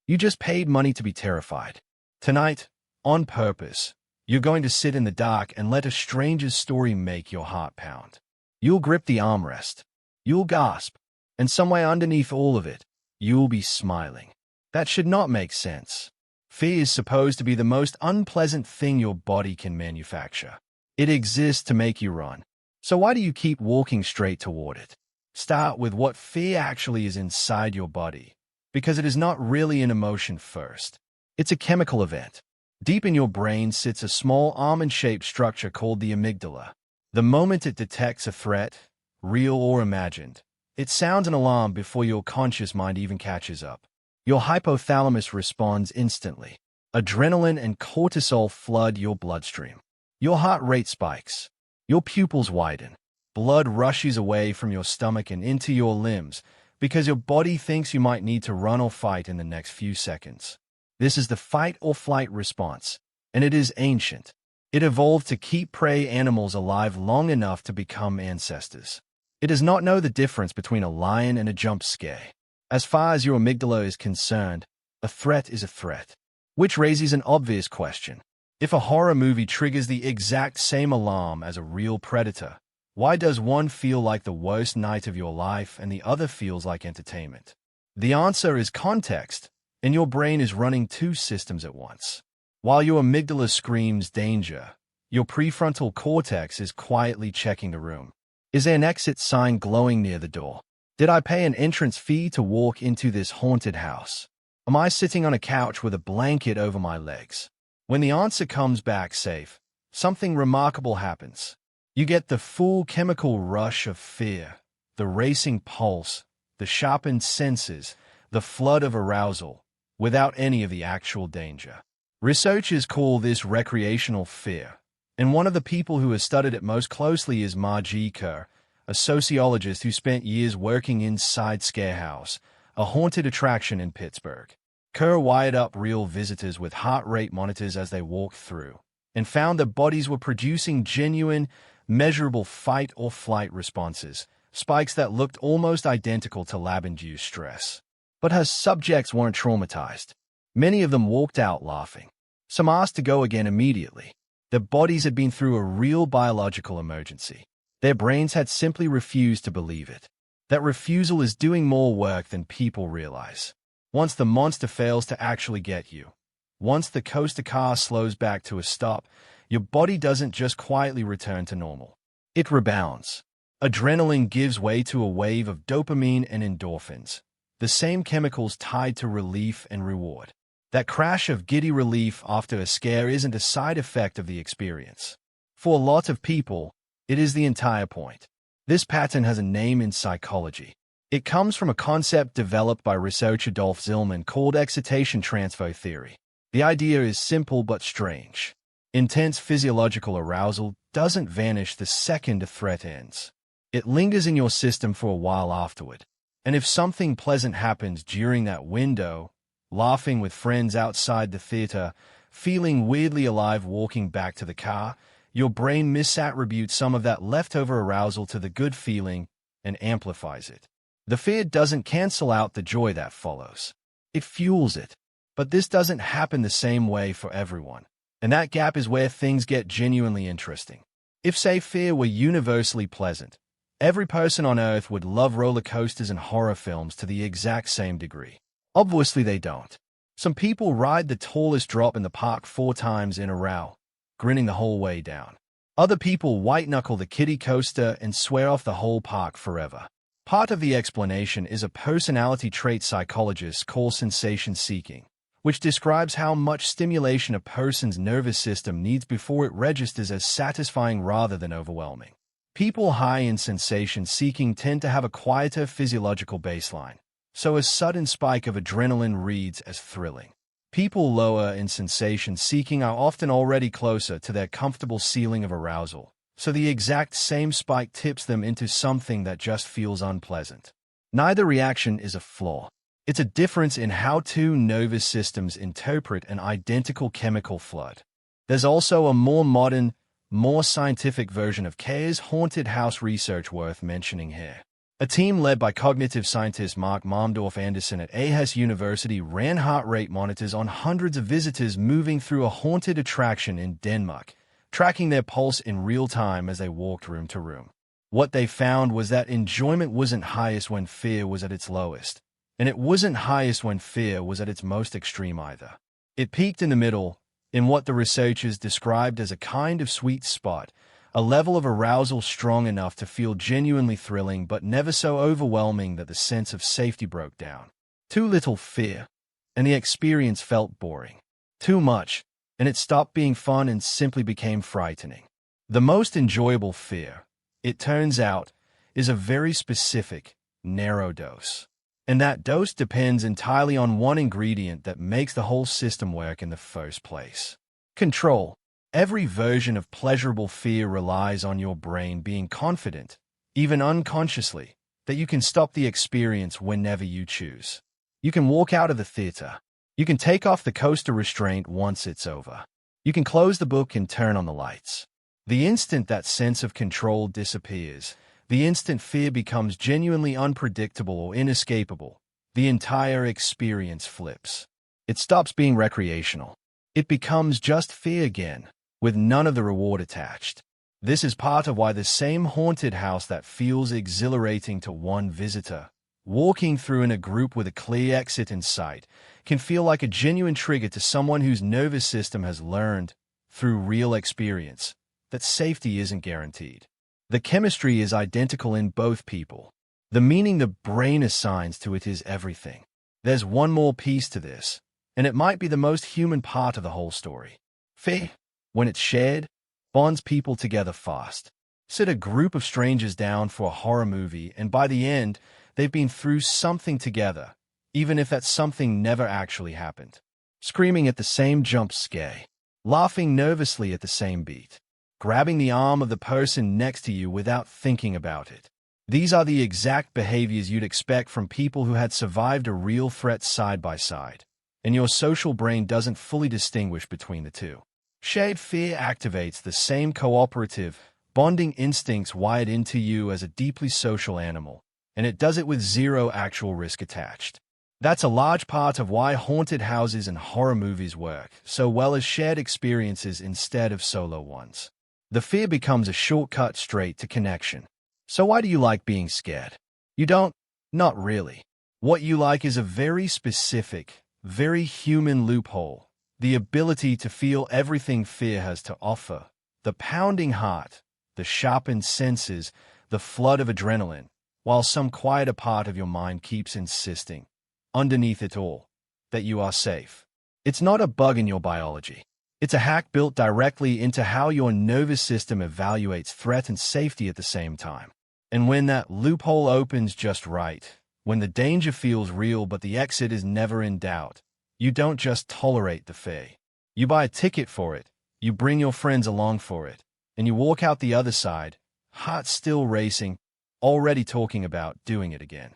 You just paid money to be terrified. Tonight, on purpose, you're going to sit in the dark and let a stranger's story make your heart pound. You'll grip the armrest. You'll gasp. And somewhere underneath all of it, you'll be smiling. That should not make sense. Fear is supposed to be the most unpleasant thing your body can manufacture. It exists to make you run. So why do you keep walking straight toward it? Start with what fear actually is inside your body, because it is not really an emotion first. It's a chemical event. Deep in your brain sits a small almond-shaped structure called the amygdala. The moment it detects a threat, real or imagined, it sounds an alarm before your conscious mind even catches up. Your hypothalamus responds instantly. Adrenaline and cortisol flood your bloodstream. Your heart rate spikes. Your pupils widen. Blood rushes away from your stomach and into your limbs because your body thinks you might need to run or fight in the next few seconds. This is the fight or flight response, and it is ancient. It evolved to keep prey animals alive long enough to become ancestors. It does not know the difference between a lion and a jump scare. As far as your amygdala is concerned, a threat is a threat. Which raises an obvious question. If a horror movie triggers the exact same alarm as a real predator, why does one feel like the worst night of your life and the other feels like entertainment? The answer is context, and your brain is running two systems at once. While your amygdala screams danger, your prefrontal cortex is quietly checking the room. Is there an exit sign glowing near the door? Did I pay an entrance fee to walk into this haunted house? Am I sitting on a couch with a blanket over my legs? When the answer comes back safe, something remarkable happens. You get the full chemical rush of fear, the racing pulse, the sharpened senses, the flood of arousal, without any of the actual danger. Researchers call this recreational fear, and one of the people who has studied it most closely is Margie Kerr, a sociologist who spent years working inside Scarehouse, a haunted attraction in Pittsburgh. Kerr wired up real visitors with heart rate monitors as they walked through, and found that bodies were producing genuine, measurable fight or flight responses, spikes that looked almost identical to lab-induced stress. But her subjects weren't traumatized. Many of them walked out laughing. Some asked to go again immediately. Their bodies had been through a real biological emergency. Their brains had simply refused to believe it. That refusal is doing more work than people realize. Once the monster fails to actually get you, once the coaster car slows back to a stop, your body doesn't just quietly return to normal. It rebounds. Adrenaline gives way to a wave of dopamine and endorphins, the same chemicals tied to relief and reward. That crash of giddy relief after a scare isn't a side effect of the experience. For a lot of people, it is the entire point. This pattern has a name in psychology. It comes from a concept developed by researcher Dolf Zillmann called excitation transfer theory. The idea is simple but strange. Intense physiological arousal doesn't vanish the second a threat ends. It lingers in your system for a while afterward. And if something pleasant happens during that window, laughing with friends outside the theater, feeling weirdly alive walking back to the car, your brain misattributes some of that leftover arousal to the good feeling and amplifies it. The fear doesn't cancel out the joy that follows. It fuels it. But this doesn't happen the same way for everyone. And that gap is where things get genuinely interesting. If, say, fear were universally pleasant, every person on Earth would love roller coasters and horror films to the exact same degree. Obviously, they don't. Some people ride the tallest drop in the park 4 times in a row, grinning the whole way down. Other people white-knuckle the kiddie coaster and swear off the whole park forever. Part of the explanation is a personality trait psychologists call sensation seeking, which describes how much stimulation a person's nervous system needs before it registers as satisfying rather than overwhelming. People high in sensation seeking tend to have a quieter physiological baseline, so a sudden spike of adrenaline reads as thrilling. People lower in sensation seeking are often already closer to their comfortable ceiling of arousal, so the exact same spike tips them into something that just feels unpleasant. Neither reaction is a flaw. It's a difference in how two nervous systems interpret an identical chemical flood. There's also a more modern, more scientific version of Kerr's haunted house research worth mentioning here. A team led by cognitive scientist Mark Marmdorf Anderson at Aarhus University ran heart rate monitors on hundreds of visitors moving through a haunted attraction in Denmark, tracking their pulse in real time as they walked room to room. What they found was that enjoyment wasn't highest when fear was at its lowest, and it wasn't highest when fear was at its most extreme either. It peaked in the middle, in what the researchers described as a kind of sweet spot, a level of arousal strong enough to feel genuinely thrilling but never so overwhelming that the sense of safety broke down. Too little fear, and the experience felt boring. Too much, and it stopped being fun and simply became frightening. The most enjoyable fear, it turns out, is a very specific, narrow dose. And that dose depends entirely on one ingredient that makes the whole system work in the first place: control. Every version of pleasurable fear relies on your brain being confident, even unconsciously, that you can stop the experience whenever you choose. You can walk out of the theater. You can take off the coaster restraint once it's over. You can close the book and turn on the lights. The instant that sense of control disappears, the instant fear becomes genuinely unpredictable or inescapable, the entire experience flips. It stops being recreational. It becomes just fear again, with none of the reward attached. This is part of why the same haunted house that feels exhilarating to one visitor, walking through in a group with a clear exit in sight, can feel like a genuine trigger to someone whose nervous system has learned, through real experience, that safety isn't guaranteed. The chemistry is identical in both people. The meaning the brain assigns to it is everything. There's one more piece to this, and it might be the most human part of the whole story. Fear, when it's shared, bonds people together fast. Sit a group of strangers down for a horror movie, and by the end, they've been through something together, even if that something never actually happened. Screaming at the same jump scare, laughing nervously at the same beat, grabbing the arm of the person next to you without thinking about it. These are the exact behaviors you'd expect from people who had survived a real threat side by side, and your social brain doesn't fully distinguish between the two. Shared fear activates the same cooperative, bonding instincts wired into you as a deeply social animal, and it does it with zero actual risk attached. That's a large part of why haunted houses and horror movies work so well as shared experiences instead of solo ones. The fear becomes a shortcut straight to connection. So why do you like being scared? You don't? Not really. What you like is a very specific, very human loophole. The ability to feel everything fear has to offer, the pounding heart, the sharpened senses, the flood of adrenaline, while some quieter part of your mind keeps insisting, underneath it all, that you are safe. It's not a bug in your biology. It's a hack built directly into how your nervous system evaluates threat and safety at the same time. And when that loophole opens just right, when the danger feels real but the exit is never in doubt, you don't just tolerate the fear. You buy a ticket for it, you bring your friends along for it, and you walk out the other side, heart still racing, already talking about doing it again.